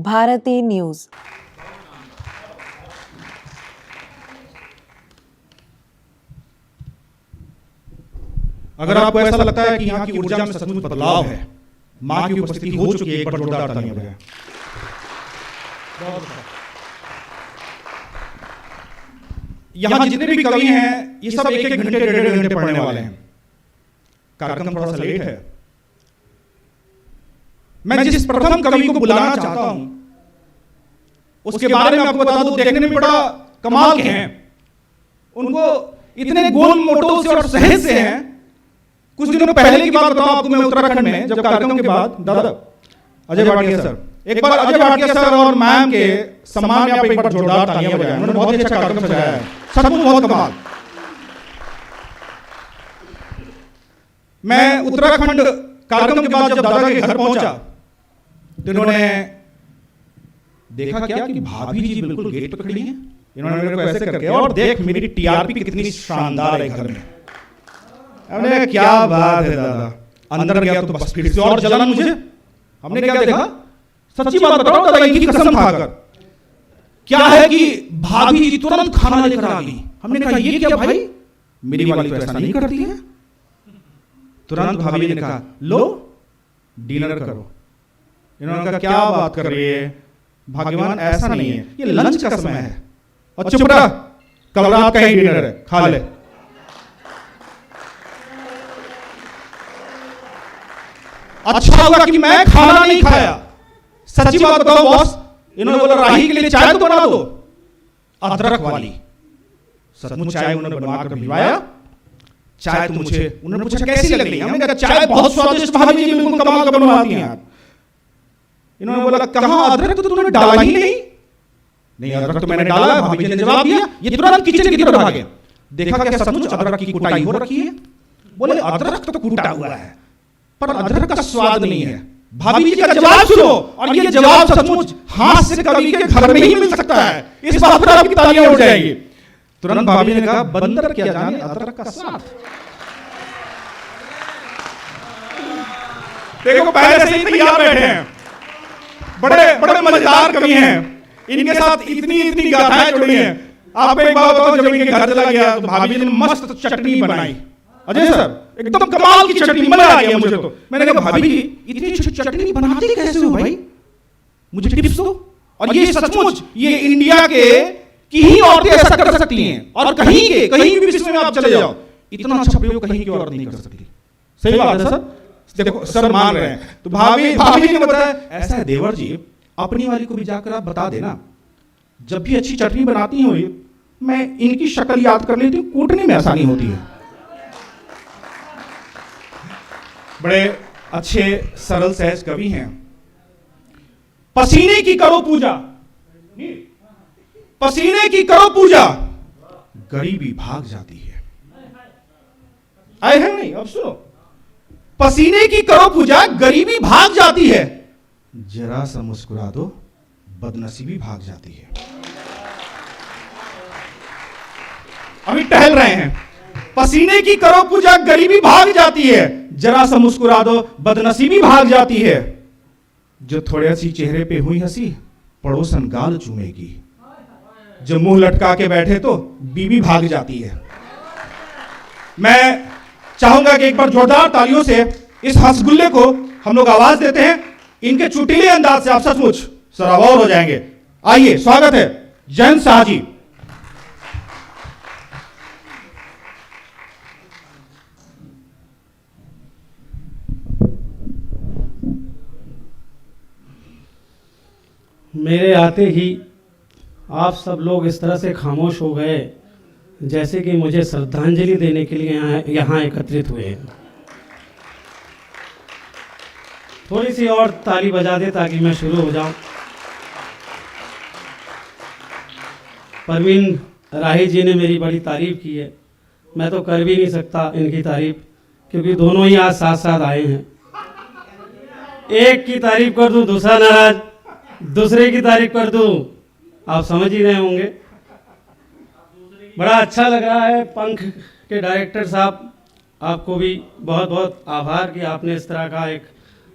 Bharti news. अगर आपको ऐसा लगता है कि यहाँ की ऊर्जा में सचमुच बदलाव है, मां की उपस्थिति हो चुकी है, एक बार जोरदार तालियां बजाएं। यहाँ जितने भी कवि हैं ये सब एक एक घंटे डेढ़ घंटे पढ़ने वाले हैं। कार्यक्रम थोड़ा सा लेट है। मैं जिस प्रथम कवि को बुलाना चाहता हूं उसके बारे में आपको बता दूं, देखने में बड़ा कमाल के हैं। उनको इतने गोल मोटो से और सहज से हैं। कुछ दिनों पहले की बात बताऊं आपको, मैं उत्तराखंड में जब कार्यक्रम के बाद दादा अजय भाटिया सर, एक बार अजय भाटिया सर और मैम के सम्मान में आप एक बार जोरदार तालियां बजाएं। उन्होंने बहुत ही अच्छा कार्यक्रम सजाया है, सचमुच बहुत कमाल। मैं उत्तराखंड कार्यक्रम के बाद जब दादा के घर पहुंचा तो इन्होंने देखा क्या कि भाभी जी बिल्कुल गेट पे खड़ी हैं। इन्होंने मेरे को ऐसे करके, और देख मेरी टीआरपी कितनी शानदार है घर में। हमने क्या बात है दादा, अंदर गया तो बस फिर से और जलन मुझे। हमने क्या देखा, सच्ची बात बताओ दादा, इनकी कसम खाकर, क्या है कि भाभी जी तुरंत खाना लेकर आ गई। हमने कहा ये क्या भाई, मेरी वाली तो ऐसा नहीं करती है। तुरंत भाभी ने कहा लो डिनर करो। इन्होंने कहा क्या बात कर रही है भाग्यवान, ऐसा नहीं है, ये लंच का समय है। और चुप रहा, कल रात का ही डिनर है, खा ले। अच्छा होगा कि मैं खाना नहीं खाया। सच्ची बात बताओ बॉस, इन्होंने बोला राही के लिए चाय तो बना दो, अदरक वाली। सचमुच चाय उन्होंने बनवा कर भिजवाया। चाय तो मुझे उन्होंने पूछा कैसी लग रही है, हमने कहा चाय बहुत स्वादिष्ट भाभी जी बिल्कुल कमाल का बनवाती हैं आप। इन्होंने बोला कहां अदरक तो तुमने डाला ही नहीं। नहीं अदरक तो मैंने डाला। भाभी जी ने जवाब दिया। ये तुरंत किचन की तरफ भागे। देखा क्या सचमुच अदरक की कुटाई हो रखी है। बोले अदरक तो कूटा हुआ है पर अदरक का स्वाद नहीं है। भाभी जी का जवाब सुनो, और ये जवाब सचमुच हास्य कवि के घर में ही मिल सकता है। इस बात पर आपकी तालियां उड़ जाएगी। तुरंत भाभी ने कहा बंदर क्या जाने अदरक का स्वाद। देखो पहले से ही तैयार बैठे हैं, बड़े बड़े मजेदार कवि हैं। इनके साथ इतनी इतनी गाथाएं जुड़ी हैं। आप एक बात बताओ, जब इनके घर चला गया तो भाभी ने मस्त चटनी बनाई। अजय सर एकदम कमाल की चटनी, मजा आ गया मुझे तो। मैंने कहा भाभी जी इतनी चटनी बनाते कैसे हो भाई, मुझे टिप्स दो। और ये सचमुच ये इंडिया के की ही औरतें ऐसा कर सकती हैं, और कहीं भी विश्व में आप चले जाओ इतना अच्छा प्रयोग कहीं की औरत नहीं कर सकती। सही बात है सर, देखो सर मान रहे हैं। तो भाभी ने बताया ऐसा है देवर जी, अपनी वाली को भी जाकर आप बता देना, जब भी अच्छी चटनी बनाती हो मैं इनकी शक्ल याद कर लेती हूँ, कूटने में आसानी होती है। बड़े अच्छे सरल सहज कवि हैं। पसीने की करो पूजा, पसीने की करो पूजा, गरीबी भाग जाती है। आए हैं नहीं, अब सुनो। पसीने की करो पूजा, गरीबी भाग जाती है, जरा सा मुस्कुरा दो, बदनसीबी भाग जाती है। अभी टहल रहे हैं। पसीने की करो पूजा, गरीबी भाग जाती है, जरा सा मुस्कुरा दो, बदनसीबी भाग जाती है। जो थोड़े सी चेहरे पे हुई हंसी, पड़ोसन गाल चूमेगी। जो मुंह लटका के बैठे तो बीबी भाग जाती है। मैं चाहूंगा कि एक बार जोरदार तालियों से इस हंसगुल्ले को हम लोग आवाज देते हैं। इनके चुटीले अंदाज से आप सचमुच सराबोर हो जाएंगे। आइए, स्वागत है जयंत शाह जी। मेरे आते ही आप सब लोग इस तरह से खामोश हो गए जैसे कि मुझे श्रद्धांजलि देने के लिए यहाँ एकत्रित हुए हैं। थोड़ी सी और ताली बजा दे ताकि मैं शुरू हो जाऊं। परवीन राही जी ने मेरी बड़ी तारीफ की है, मैं तो कर भी नहीं सकता इनकी तारीफ, क्योंकि दोनों ही आज साथ साथ आए हैं। एक की तारीफ कर दूं दूसरा नाराज, दूसरे की तारीफ कर दूं, आप समझ ही रहे होंगे। बड़ा अच्छा लग रहा है। पंख के डायरेक्टर साहब, आपको भी बहुत बहुत आभार कि आपने इस तरह का एक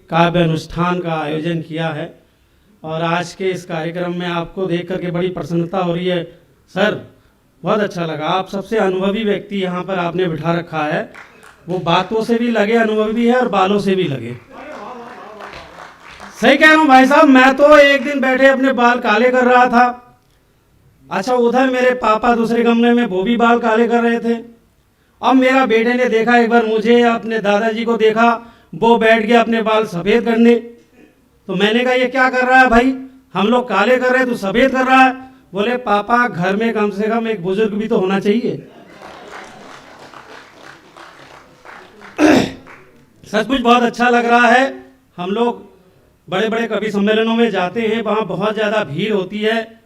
काव्य अनुष्ठान का आयोजन किया है। और आज के इस कार्यक्रम में आपको देख करके बड़ी प्रसन्नता हो रही है सर, बहुत अच्छा लगा। आप सबसे अनुभवी व्यक्ति यहाँ पर आपने बिठा रखा है, वो बातों से भी लगे अनुभवी भी है और बालों से भी लगे। सही कह रहा हूँ भाई साहब, मैं तो एक दिन बैठे अपने बाल काले कर रहा था। अच्छा, उधर मेरे पापा दूसरे कमरे में वो भी बाल काले कर रहे थे। अब मेरा बेटे ने देखा एक बार मुझे, अपने दादाजी को देखा, वो बैठ गया अपने बाल सफ़ेद करने। तो मैंने कहा ये क्या कर रहा है भाई, हम लोग काले कर रहे हैं, तू सफ़ेद कर रहा है। बोले पापा घर में कम से कम एक बुजुर्ग भी तो होना चाहिए। सचमुच बहुत अच्छा लग रहा है। हम लोग बड़े बड़े कवि सम्मेलनों में जाते हैं, वहाँ बहुत ज़्यादा भीड़ होती है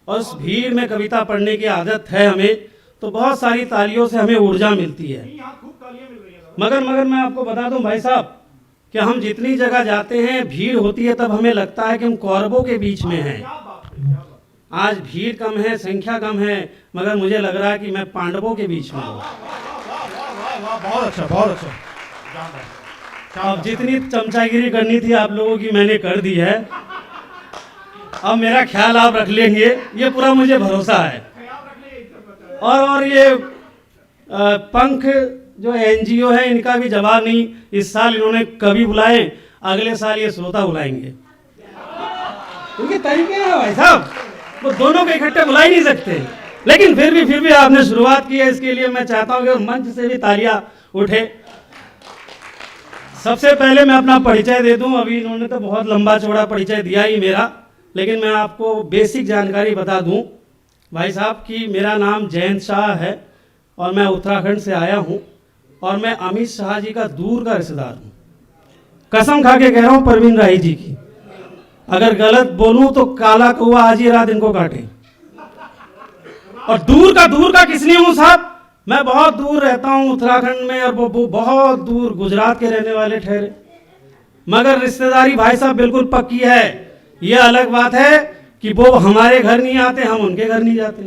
और उस भीड़ में कविता पढ़ने की आदत है हमें, तो बहुत सारी तालियों से हमें ऊर्जा मिलती है। मगर मैं आपको बता दूं भाई साहब कि हम जितनी जगह जाते हैं भीड़ होती है, तब हमें लगता है कि हम कौरवों के बीच में हैं। आज भीड़ कम है, संख्या कम है, मगर मुझे लग रहा है कि मैं पांडवों के बीच में हूँ। बहुत अच्छा, बहुत अच्छा। अब जितनी चमचागिरी करनी थी आप लोगों की मैंने कर दी है। अब मेरा ख्याल आप रख लेंगे, ये पूरा मुझे भरोसा है। और ये पंख जो एनजीओ है, इनका भी जवाब नहीं। इस साल इन्होंने कवि बुलाए, अगले साल ये श्रोता बुलाएंगे। इनके तरीके हैं भाई साहब, वो दोनों को इकट्ठे बुला ही नहीं सकते। लेकिन फिर भी आपने शुरुआत की है, इसके लिए मैं चाहता हूँ कि मंच से भी तालियां उठे। सबसे पहले मैं अपना परिचय दे दूं। अभी इन्होंने तो बहुत लंबा चौड़ा परिचय दिया ही मेरा, लेकिन मैं आपको बेसिक जानकारी बता दूं भाई साहब कि मेरा नाम जयंत शाह है और मैं उत्तराखंड से आया हूं और मैं अमित शाह जी का दूर का रिश्तेदार हूं। कसम खा के कह रहा हूं परवीन राही जी की, अगर गलत बोलूं तो काला कौवा आज ही रात इनको काटे। और दूर का किसने हूं साहब, मैं बहुत दूर रहता हूं उत्तराखंड में और वो बहुत दूर गुजरात के रहने वाले ठहरे, मगर रिश्तेदारी भाई साहब बिल्कुल पक्की है। ये अलग बात है कि वो हमारे घर नहीं आते, हम उनके घर नहीं जाते।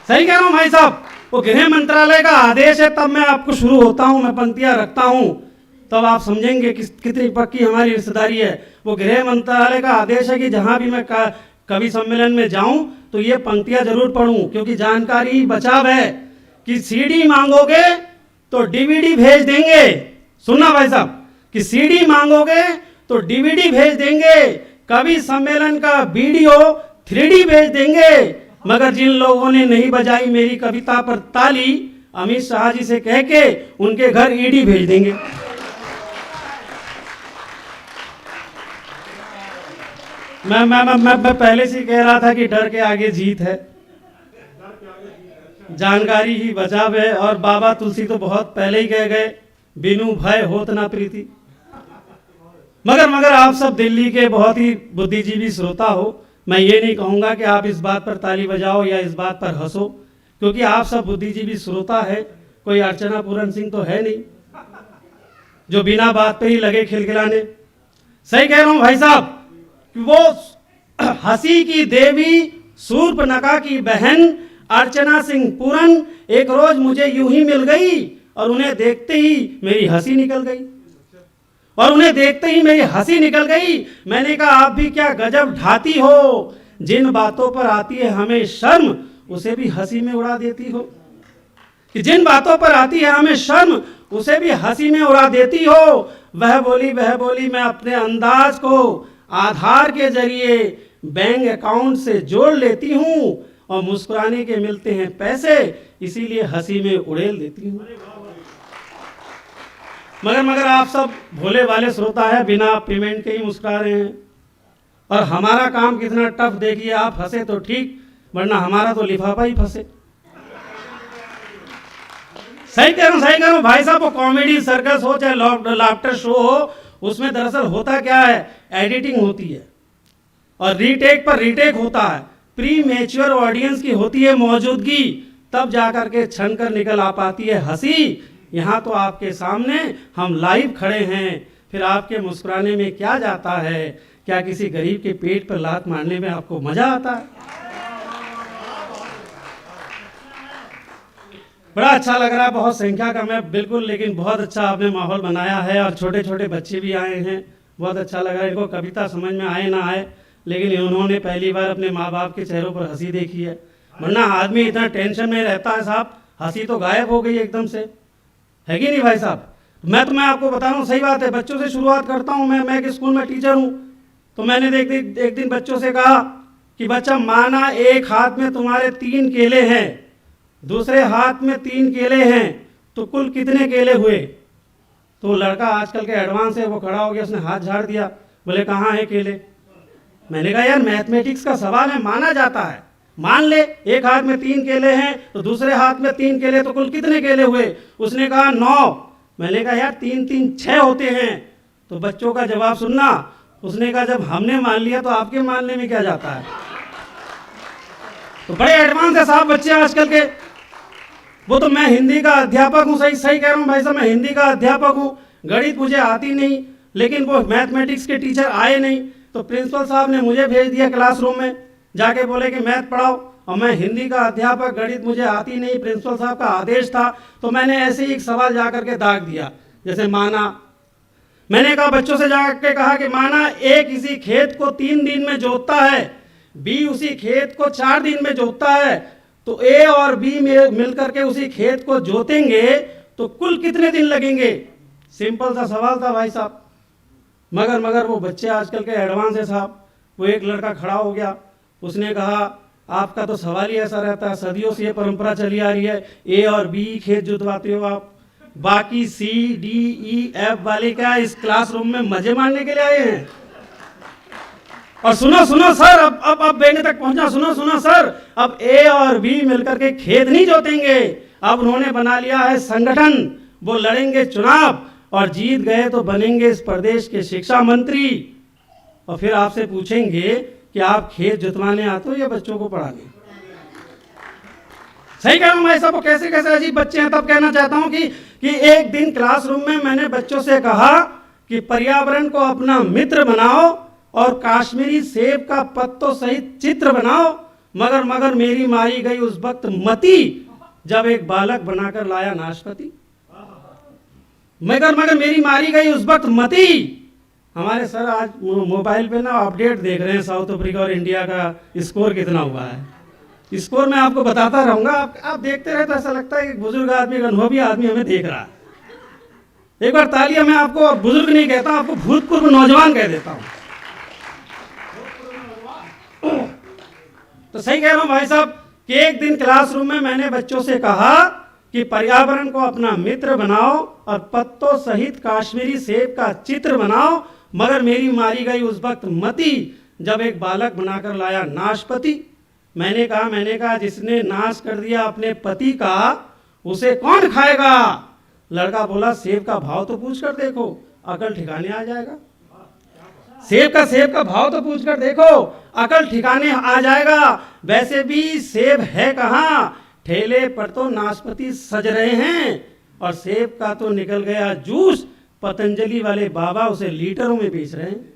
सही कह रहा हूं भाई साहब, वो गृह मंत्रालय का आदेश है तब मैं आपको शुरू होता हूं, मैं पंक्तियां रखता हूं, तब आप समझेंगे कि कितनी पक्की हमारी रिश्तेदारी है। वो गृह मंत्रालय का आदेश है कि जहां भी मैं कवि सम्मेलन में जाऊं तो ये पंक्तियां जरूर पढ़ूं, क्योंकि जानकारी ही बचाव है कि सीडी मांगोगे तो डीवीडी भेज देंगे। सुनना भाई साहब कि सीडी मांगोगे तो डीवीडी भेज देंगे, कवि सम्मेलन का वीडियो 3D भेज देंगे। मगर जिन लोगों ने नहीं बजाई मेरी कविता पर ताली, अमित शाह जी से कह के उनके घर ईडी भेज देंगे। मैं पहले से कह रहा था कि डर के आगे जीत है, जानकारी ही बचाव है। और बाबा तुलसी तो बहुत पहले ही कह गए, बिनु भय होत ना प्रीति। मगर आप सब दिल्ली के बहुत ही बुद्धिजीवी श्रोता हो, मैं ये नहीं कहूँगा कि आप इस बात पर ताली बजाओ या इस बात पर हंसो, क्योंकि आप सब बुद्धिजीवी श्रोता है। कोई अर्चना पूरन सिंह तो है नहीं जो बिना बात पे ही लगे खिलखिलाने। सही कह रहा हूँ भाई साहब, वो हंसी की देवी शूर्पणखा की बहन अर्चना सिंह पूरन एक रोज मुझे यूं ही मिल गई और उन्हें देखते ही मेरी हंसी निकल गई। मैंने कहा आप भी क्या गजब ढाती हो, जिन बातों पर आती है हमें शर्म उसे भी हंसी में उड़ा देती हो। कि जिन बातों पर आती है हमें शर्म उसे भी हंसी में उड़ा देती हो। वह बोली मैं अपने अंदाज को आधार के जरिए बैंक अकाउंट से जोड़ लेती हूँ और मुस्कुराने के मिलते हैं पैसे, इसीलिए हंसी में उड़ेल देती हूँ। मगर आप सब भोले वाले श्रोता है, बिना पेमेंट के ही मुस्कुरा रहे हैं। और हमारा काम कितना टफ देखिए, आप हंसे तो ठीक, वरना हमारा तो लिफाफा ही फंसे। सही कह रहा हूँ भाई साहब, वो कॉमेडी सर्कस हो चाहे लाफ्टर शो हो, उसमें दरअसल होता क्या है, एडिटिंग होती है और रीटेक पर रीटेक होता है। प्री मैच्योर ऑडियंस की होती है मौजूदगी, तब जाकर के छन कर निकल आ पाती है हंसी। यहाँ तो आपके सामने हम लाइव खड़े हैं, फिर आपके मुस्कुराने में क्या जाता है? क्या किसी गरीब के पेट पर लात मारने में आपको मजा आता है? बड़ा अच्छा लग रहा है, बहुत संख्या कम है बिल्कुल, लेकिन बहुत अच्छा आपने माहौल बनाया है और छोटे छोटे बच्चे भी आए हैं, बहुत अच्छा लगा। इनको कविता समझ में आए ना आए, लेकिन इन्होंने पहली बार अपने माँ बाप के चेहरों पर हंसी देखी है। वरना आदमी इतना टेंशन में रहता है साहब, हंसी तो गायब हो गई एकदम से, है कि नहीं भाई साहब? मैं आपको बता रहा हूँ, सही बात है। बच्चों से शुरुआत करता हूँ। मैं एक स्कूल में टीचर हूँ, तो मैंने एक दिन बच्चों से कहा कि बच्चा, माना एक हाथ में तुम्हारे 3 केले हैं, दूसरे हाथ में 3 केले हैं, तो कुल कितने केले हुए? तो लड़का आजकल के एडवांस है, वो खड़ा हो गया, उसने हाथ झाड़ दिया, बोले कहाँ है केले? मैंने कहा यार मैथमेटिक्स का सवाल है, माना जाता है। मान ले एक हाथ में 3 केले हैं तो दूसरे हाथ में 3 केले, तो कुल कितने केले हुए? उसने कहा 9। मैंने कहा यार 3 3 6 होते हैं। तो बच्चों का जवाब सुनना, उसने कहा जब हमने मान लिया तो आपके मानने में क्या जाता है? तो बड़े एडवांस है साहब बच्चे आजकल के। वो तो मैं हिंदी का अध्यापक हूँ, सही कह रहा हूँ भाई साहब, मैं हिंदी का अध्यापक हूँ, गणित मुझे आती नहीं, लेकिन वो मैथमेटिक्स के टीचर आए नहीं, तो प्रिंसिपल साहब ने मुझे भेज दिया क्लासरूम में, जाके बोले कि मैथ पढ़ाओ। और मैं हिंदी का अध्यापक, गणित मुझे आती नहीं, प्रिंसिपल साहब का आदेश था, तो मैंने ऐसे ही एक सवाल जाकर के दाग दिया। जैसे माना, मैंने कहा बच्चों से जाकर कहा कि माना ए किसी खेत को 3 दिन में जोतता है, बी उसी खेत को 4 दिन में जोतता है, तो ए और बी मिलकर के उसी खेत को जोतेंगे तो कुल कितने दिन लगेंगे? सिंपल सा सवाल था भाई साहब। मगर वो बच्चे आजकल के एडवांस है साहब। वो एक लड़का खड़ा हो गया, उसने कहा आपका तो सवाल ही ऐसा रहता है, सदियों से ये परंपरा चली आ रही है, ए और बी खेत जुतवाते हो आप, बाकी सी डी ई एफ वाले क्या इस क्लासरूम में मजे मारने के लिए आए हैं? और सुनो सर, अब बेंगे तक पहुंचा, सुनो सर, अब ए और बी मिलकर के खेत नहीं जोतेंगे, अब उन्होंने बना लिया है संगठन, वो लड़ेंगे चुनाव और जीत गए तो बनेंगे इस प्रदेश के शिक्षा मंत्री, और फिर आपसे पूछेंगे कि आप खेत जुतवाने आते हो या बच्चों को पढ़ाने? सही कह रहा हूं भाई साहब, वो कैसे कैसे अजीब बच्चे हैं। तब कहना चाहता हूं कि एक दिन क्लासरूम में मैंने बच्चों से कहा कि पर्यावरण को अपना मित्र बनाओ और काश्मीरी सेब का पत्तों सहित चित्र बनाओ, मगर मेरी मारी गई उस वक्त मती जब एक बालक बनाकर लाया नाशपाती। मगर मेरी मारी गई उस वक्त मती। हमारे सर आज मोबाइल पे ना अपडेट देख रहे हैं, साउथ अफ्रीका और इंडिया का स्कोर कितना हुआ है। स्कोर मैं आपको बताता रहूंगा, आप देखते रहे तो ऐसा लगता है कि बुजुर्ग आदमी, एक अनुभवी आदमी हमें देख रहा है। एक बार तालियां, मैं आपको बुजुर्ग नहीं कहता, आपको भूतपूर्व नौजवान कह देता हूं। तो सही कह रहा हूं भाई साहब कि एक दिन क्लासरूम में मैंने बच्चों से कहा कि पर्यावरण को अपना मित्र बनाओ और पत्तों सहित काश्मीरी सेब का चित्र बनाओ, मगर मेरी मारी गई उस वक्त मती जब एक बालक बनाकर लाया नाशपाती। मैंने कहा जिसने नाश कर दिया अपने पति का उसे कौन खाएगा? लड़का बोला सेब का भाव तो पूछ कर देखो, अकल ठिकाने आ जाएगा। सेब का भाव तो पूछ कर देखो, अकल ठिकाने आ जाएगा। वैसे भी सेब है कहाँ, ठेले पर तो नाशपाती सज रहे हैं, और सेब का तो निकल गया जूस, पतंजलि वाले बाबा उसे लीटरों में बेच रहे हैं।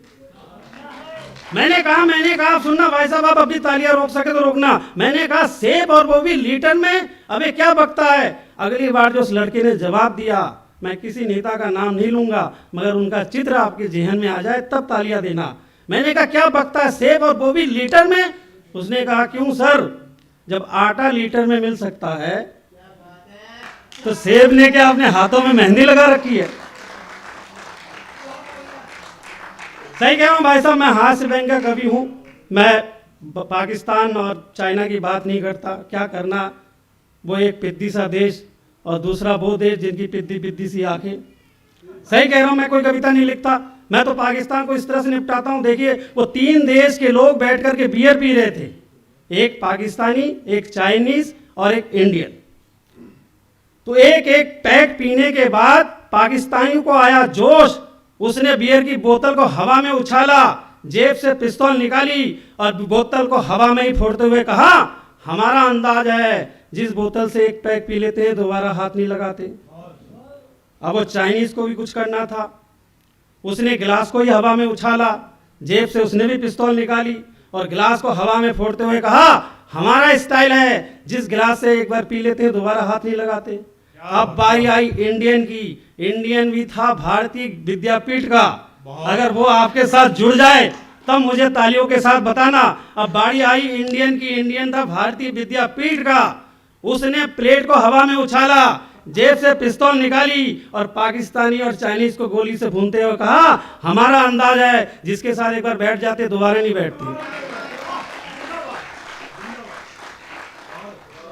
मैंने कहा सुनना भाई साहब, आप अपनी तालियां रोक सके तो रोकना। मैंने कहा सेब और वो भी लीटर में, अबे क्या बकता है? अगली बार जो उस लड़के ने जवाब दिया, मैं किसी नेता का नाम नहीं लूंगा, मगर उनका चित्र आपके जेहन में आ जाए तब तालियां देना। मैंने कहा क्या बकता है, सेब और वो भी लीटर में? उसने कहा क्यों सर, जब आटा लीटर में मिल सकता है तो सेब ने क्या अपने हाथों में मेहंदी लगा रखी है? सही कह रहा हूं भाई साहब, मैं हास्य व्यंग का कवि हूं। मैं पाकिस्तान और चाइना की बात नहीं करता, क्या करना, वो एक पिद्दी सा देश और दूसरा वो देश जिनकी पिद्दी पिद्दी सी आंखें। सही कह रहा हूं, मैं कोई कविता नहीं लिखता, मैं तो पाकिस्तान को इस तरह से निपटाता हूं। देखिए, वो 3 देश के लोग बैठ करके बियर पी रहे थे, एक पाकिस्तानी, एक चाइनीज और एक इंडियन। तो एक पैक पीने के बाद पाकिस्तानी को आया जोश, उसने बियर की बोतल को हवा में उछाला, जेब से पिस्तौल निकाली और बोतल को हवा में ही फोड़ते हुए कहा, हमारा अंदाज है जिस बोतल से एक पैक पी लेते हैं दोबारा हाथ नहीं लगाते। अब वो चाइनीज को भी कुछ करना था, उसने गिलास को ही हवा में उछाला, जेब से उसने भी पिस्तौल निकाली और गिलास को हवा में फोड़ते हुए कहा, हमारा स्टाइल है जिस गिलास से एक बार पी लेते हैं दोबारा हाथ नहीं लगाते। अब बारी आई इंडियन की। इंडियन भी था भारतीय विद्यापीठ का, अगर वो आपके साथ जुड़ जाए तब मुझे तालियों के साथ बताना। अब बारी आई इंडियन की। इंडियन था भारतीय विद्यापीठ का। उसने प्लेट को हवा में उछाला, जेब से पिस्तौल निकाली और पाकिस्तानी और चाइनीज को गोली से भूनते हुए कहा, हमारा अंदाज है जिसके साथ एक बार बैठ जाते दोबारा नहीं बैठते।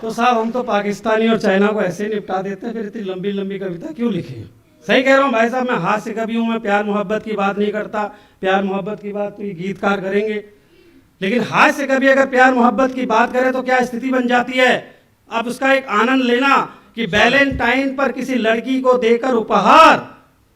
तो साहब हम तो पाकिस्तानी और चाइना को ऐसे निपटा देते हैं, फिर इतनी लंबी लंबी कविता क्यों लिखे? सही कह रहा हूँ भाई साहब, मैं हास्य कवि हूँ, मैं प्यार मोहब्बत की बात नहीं करता। प्यार मोहब्बत की बात तो ये गीतकार करेंगे, लेकिन हास्य कवि अगर प्यार मोहब्बत की बात करे तो क्या स्थिति बन जाती है। अब उसका एक आनंद लेना कि वैलेंटाइन पर किसी लड़की को देकर उपहार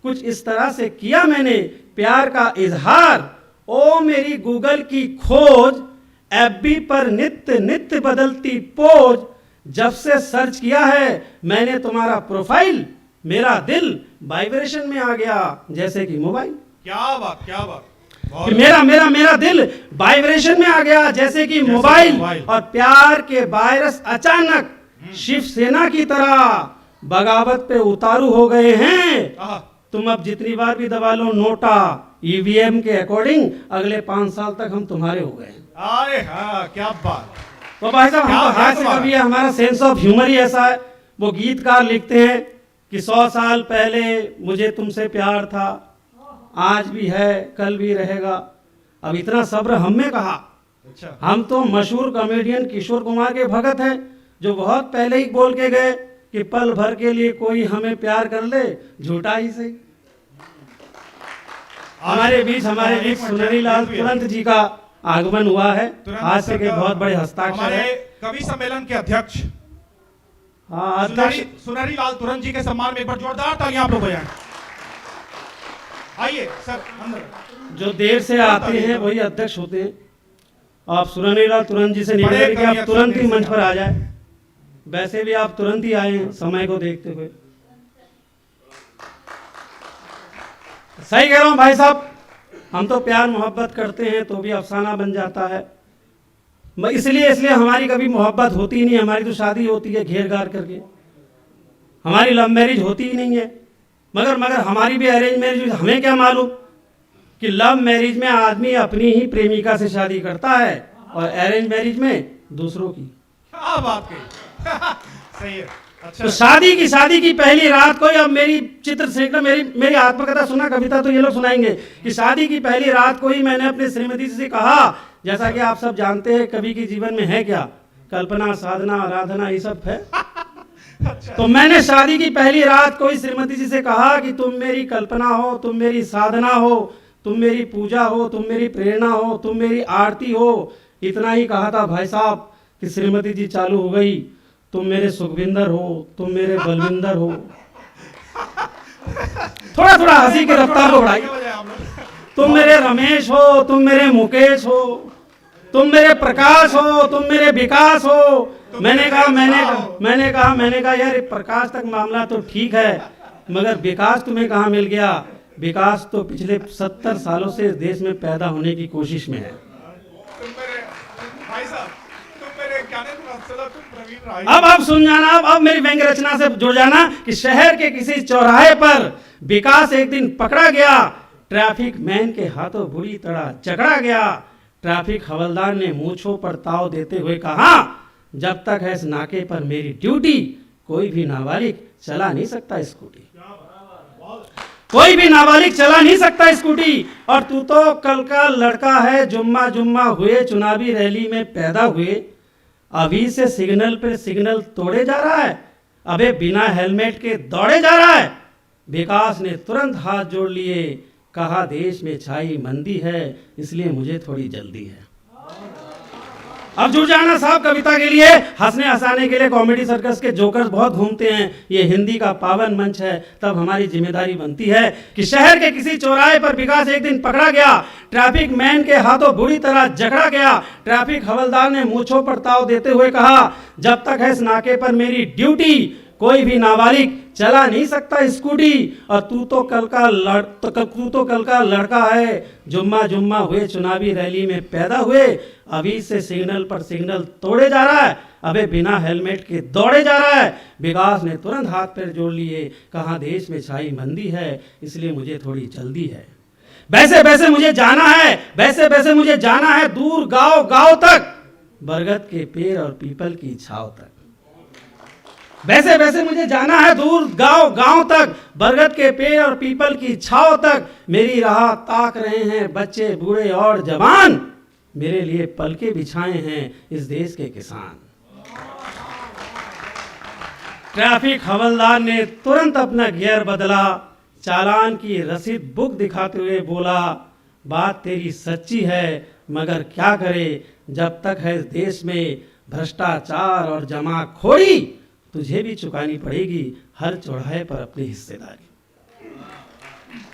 कुछ इस तरह से किया मैंने प्यार का इजहार। ओ मेरी गूगल की खोज, एफबी पर नित्य नित्य बदलती पोज, जब से सर्च किया है मैंने तुम्हारा प्रोफाइल, मेरा दिल वाइब्रेशन में आ गया जैसे कि मोबाइल। क्या बात, क्या बात। कि मेरा दिल वाइब्रेशन में आ गया जैसे कि मोबाइल। और प्यार के वायरस अचानक शिवसेना की तरह बगावत पे उतारू हो गए हैं। तुम अब जितनी बार भी दबा लो नोटा, ईवीएम के अकॉर्डिंग अगले 5 साल तक हम तुम्हारे हो गए। अरे हाँ, क्या बात। तो भाई साहब हम तो हास्य कवि है, हमारा सेंस ऑफ ह्यूमर ही ऐसा है। वो गीतकार लिखते हैं कि 100 साल पहले मुझे तुमसे प्यार था, आज भी है कल भी रहेगा। अब इतना सब्र हम में कहा। अच्छा। हम तो मशहूर कॉमेडियन किशोर कुमार के भगत हैं, जो बहुत पहले ही बोल के गए कि पल भर के लिए कोई हमें प्यार कर ले, झूठा ही सही। हमारे बीच सुनहरी लाल तुरंत जी का आगमन हुआ है। हास्य के बहुत बड़े हस्ताक्षर है। कवि सम्मेलन के अध्यक्ष अध्यक्ष सुनहरी लाल तुरंत जी के सम्मान में एक बार जोरदार तालियां आप लोग बजाएं। आइए सर अंदर। जो देर से आते हैं वही अध्यक्ष होते हैं। आप सुनहरी लाल तुरंत जी से निवेदन कि आप तुरंत ही मंच पर आ जाए। वैसे भी आप तुरंत ही आए हैं समय को देखते हुए। सही कह रहा हूं भाई साहब, हम तो प्यार मोहब्बत करते हैं तो भी अफसाना बन जाता है। इसलिए हमारी कभी मोहब्बत होती ही नहीं। हमारी तो शादी होती है घेर घार करके, हमारी लव मैरिज होती ही नहीं है। मगर हमारी भी अरेंज मैरिज। हमें क्या मालूम कि लव मैरिज में आदमी अपनी ही प्रेमिका से शादी करता है और अरेंज मैरिज में दूसरों की। क्या बात कही। सही है। अच्छा। तो शादी की पहली रात को, अब मेरी चित्र से मेरी आत्मकथा सुना, कविता तो ये लोग सुनाएंगे कि शादी की पहली रात को ही मैंने अपनी श्रीमती से कहा, जैसा कि आप सब जानते हैं कवि के जीवन में है क्या, कल्पना, साधना, आराधना, ये सब है। अच्छा। तो मैंने शादी की पहली रात को ही श्रीमती जी से कहा कि तुम मेरी कल्पना हो, तुम मेरी साधना हो, तुम मेरी पूजा हो, तुम मेरी प्रेरणा हो, तुम मेरी आरती हो। इतना ही कहा था भाई साहब कि श्रीमती जी चालू हो गई, तुम मेरे सुखविंदर हो, तुम मेरे बलविंदर हो। थोड़ा थोड़ा हंसी की रफ्तार को बढ़ाई। तुम मेरे रमेश हो, तुम मेरे मुकेश हो, तुम मेरे प्रकाश हो, तुम मेरे विकास हो। मैंने कहा यार प्रकाश तक मामला तो ठीक है, मगर विकास तुम्हें कहाँ मिल गया? विकास तो पिछले 70 सालों से इस देश में पैदा होने की कोशिश में है। अब आप सुन जाना, अब मेरी व्यंग्य रचना से जुड़ जाना कि शहर के किसी चौराहे पर विकास एक दिन पकड़ा गया, ट्रैफिक मैन के हाथों बुरी तरह जकड़ा गया। ट्रैफिक हवलदार ने मूंछों पर ताव देते हुए कहा, जब तक है इस नाके पर मेरी ड्यूटी, कोई भी नाबालिग चला नहीं सकता स्कूटी। कोई भी नाबालिग चला नहीं सकता स्कूटी। और तू तो कल का लड़का है, जुम्मा जुम्मा हुए चुनावी रैली में पैदा हुए, अभी से सिग्नल पे सिग्नल तोड़े जा रहा है, अबे बिना हेलमेट के दौड़े जा रहा है। विकास ने तुरंत हाथ जोड़ लिए, कहा देश में छाई मंदी है, इसलिए मुझे थोड़ी जल्दी है। अब जुड़ जाना साहब कविता के लिए। हंसने हंसाने के लिए कॉमेडी सर्कस के जोकर्स बहुत घूमते हैं, ये हिंदी का पावन मंच है। तब हमारी जिम्मेदारी बनती है कि शहर के किसी चौराहे पर विकास एक दिन पकड़ा गया, ट्रैफिक मैन के हाथों बुरी तरह जकड़ा गया। ट्रैफिक हवलदार ने मूंछों पर ताव देते हुए कहा, जब तक है इस नाके पर मेरी ड्यूटी, कोई भी नाबालिग चला नहीं सकता स्कूटी। और तू तो कल का लड़का है, जुम्मा जुम्मा हुए चुनावी रैली में पैदा हुए, अभी से सिग्नल पर सिग्नल तोड़े जा रहा है, अबे बिना हेलमेट के दौड़े जा रहा है। विकास ने तुरंत हाथ पैर जोड़ लिए, कहा देश में छाई मंदी है, इसलिए मुझे थोड़ी जल्दी है। वैसे वैसे मुझे जाना है, वैसे वैसे मुझे जाना है दूर गांव गांव तक, बरगद के पेड़ और पीपल की छाव तक। वैसे वैसे मुझे जाना है दूर गांव गांव तक, बरगद के पेड़ और पीपल की छाव तक। मेरी राह ताक रहे हैं बच्चे बूढ़े और जवान, मेरे लिए पलके बिछाए हैं इस देश के किसान। ट्रैफिक हवलदार ने तुरंत अपना गियर बदला, चालान की रसीद बुक दिखाते हुए बोला, बात तेरी सच्ची है मगर क्या करे, जब तक है इस देश में भ्रष्टाचार और जमाखोरी, तुझे भी चुकानी पड़ेगी हर चौराहे पर अपनी हिस्सेदारी।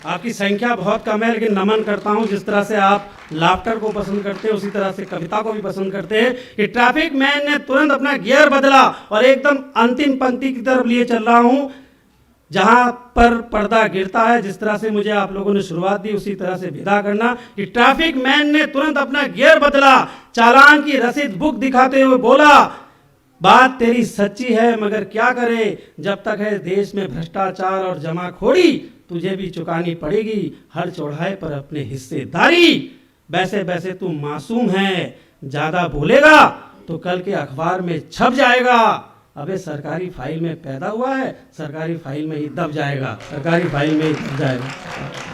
आपकी संख्या बहुत कम है, लेकिन नमन करता हूं जिस तरह से आप लाफ्टर को पसंद करते हैं, उसी तरह से कविता को भी पसंद करते हैं कि ट्रैफिक मैन ने तुरंत अपना गियर बदला और एकदम अंतिम पंक्ति की तरफ लिए चल रहा हूं, जहां पर पर्दा गिरता है। जिस तरह से मुझे आप लोगों ने शुरुआत दी उसी तरह से विदा करना कि ट्रैफिक मैन ने तुरंत अपना गियर बदला, चालान की रसीद बुक दिखाते हुए बोला, बात तेरी सच्ची है मगर क्या करे, जब तक है देश में भ्रष्टाचार और जमाखोरी, तुझे भी चुकानी पड़ेगी हर चौराहे पर अपने हिस्सेदारी। वैसे वैसे तू मासूम है, ज्यादा बोलेगा तो कल के अखबार में छप जाएगा। अबे सरकारी फाइल में पैदा हुआ है, सरकारी फाइल में ही दब जाएगा, सरकारी फाइल में ही दब जाएगा।